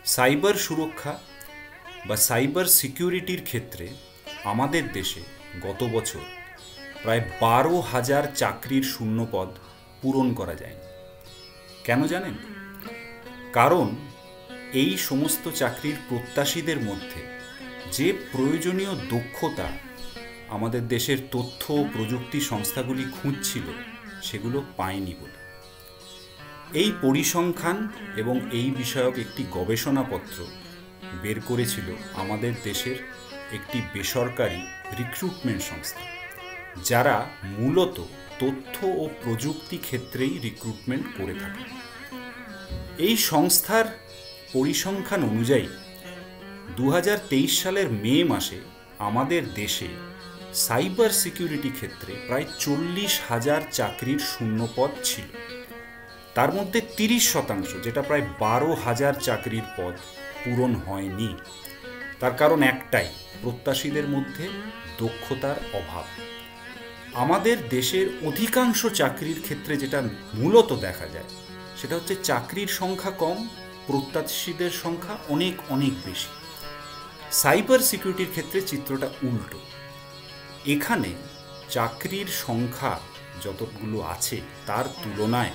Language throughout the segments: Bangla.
সাইবার সুরক্ষা বা সাইবার সিকিউরিটির ক্ষেত্রে আমাদের দেশে গত বছর প্রায় 12,000 চাকরির শূন্যপদ পূরণ করা যায়নি। কেন জানেন? কারণ এই সমস্ত চাকরির প্রত্যাশীদের মধ্যে যে প্রয়োজনীয় দক্ষতা আমাদের দেশের তথ্য ও প্রযুক্তি সংস্থাগুলি খুঁজছিল সেগুলো পায়নি বলে। এই পরিসংখ্যান এবং এই বিষয়ক একটি গবেষণাপত্র বের করেছিল আমাদের দেশের একটি বেসরকারি রিক্রুটমেন্ট সংস্থা, যারা মূলত তথ্য ও প্রযুক্তি ক্ষেত্রেই রিক্রুটমেন্ট করে থাকে। এই সংস্থার পরিসংখ্যান অনুযায়ী 2023 সালের মে মাসে আমাদের দেশে সাইবার সিকিউরিটি ক্ষেত্রে প্রায় 40,000 চাকরির শূন্যপদ ছিল। তার মধ্যে 30%, যেটা প্রায় 12,000 চাকরির পদ পূরণ হয়নি। তার কারণ একটাই, প্রত্যাশীদের মধ্যে দক্ষতার অভাব। আমাদের দেশের অধিকাংশ চাকরির ক্ষেত্রে যেটা মূলত দেখা যায় সেটা হচ্ছে চাকরির সংখ্যা কম, প্রত্যাশীদের সংখ্যা অনেক অনেক বেশি। সাইবার সিকিউরিটির ক্ষেত্রে চিত্রটা উল্টো। এখানে চাকরির সংখ্যা যতগুলো আছে তার তুলনায়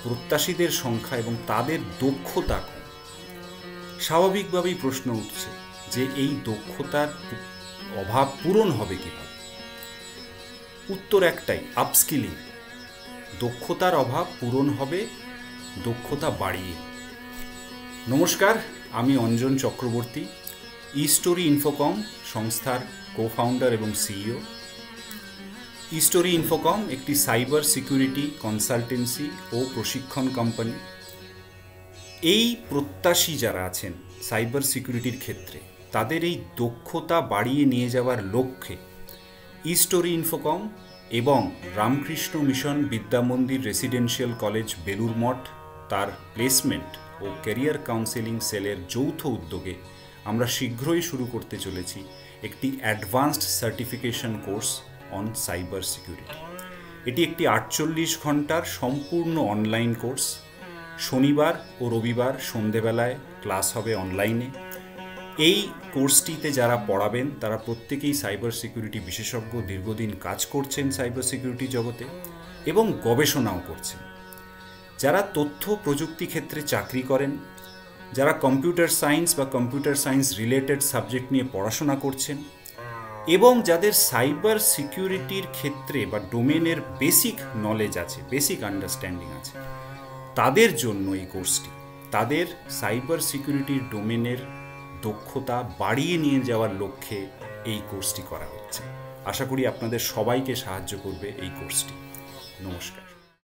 প্রত্যাশীদের সংখ্যা এবং তাদের দক্ষতা কম। স্বাভাবিকভাবেই প্রশ্ন উঠছে যে এই দক্ষতার অভাব পূরণ হবে কিভাবে? উত্তর একটাই, আপস্কিলিং। দক্ষতার অভাব পূরণ হবে দক্ষতা বাড়িয়ে। নমস্কার, আমি অঞ্জন চক্রবর্তী, ইস্টোরি ইনফোকম সংস্থার কো-ফাউন্ডার এবং সিইও। ইস্টোরি ইনফোকম একটি সাইবার সিকিউরিটি কনসালটেন্সি ও প্রশিক্ষণ কোম্পানি। এই প্রত্যাশী যারা আছেন সাইবার সিকিউরিটির ক্ষেত্রে, তাদের এই দক্ষতা বাড়িয়ে নিয়ে যাওয়ার লক্ষ্যে ইস্টোরি ইনফোকম এবং Ramakrishna Mission Vidyamandira Residential College Belur Math তার প্লেসমেন্ট ও ক্যারিয়ার কাউন্সেলিং সেলের যৌথ উদ্যোগে আমরা শীঘ্রই শুরু করতে চলেছি একটি advanced certification course on cyber security. এটি একটি 48 ঘন্টার সম্পূর্ণ অনলাইন কোর্স। শনিবার ও রবিবার সন্ধেবেলায় ক্লাস হবে অনলাইনে। এই কোর্সটিতে যারা পড়াবেন তারা প্রত্যেকেই সাইবার সিকিউরিটি বিশেষজ্ঞ, দীর্ঘদিন কাজ করছেন সাইবার সিকিউরিটি জগতে এবং গবেষণাও করছেন। যারা তথ্য প্রযুক্তি ক্ষেত্রে চাকরি করেন, যারা কম্পিউটার সায়েন্স বা কম্পিউটার সায়েন্স রিলেটেড সাবজেক্ট নিয়ে পড়াশোনা করছেন এবং যাদের সাইবার সিকিউরিটির ক্ষেত্রে বা ডোমেনের বেসিক নলেজ আছে, বেসিক আন্ডারস্ট্যান্ডিং আছে, তাদের জন্য এই কোর্সটি তাদের সাইবার সিকিউরিটির ডোমেনের দক্ষতা বাড়িয়ে নিয়ে যাওয়ার লক্ষ্যে এই কোর্সটি করা হচ্ছে। আশা করি আপনাদের সবাইকে সাহায্য করবে এই কোর্সটি। নমস্কার।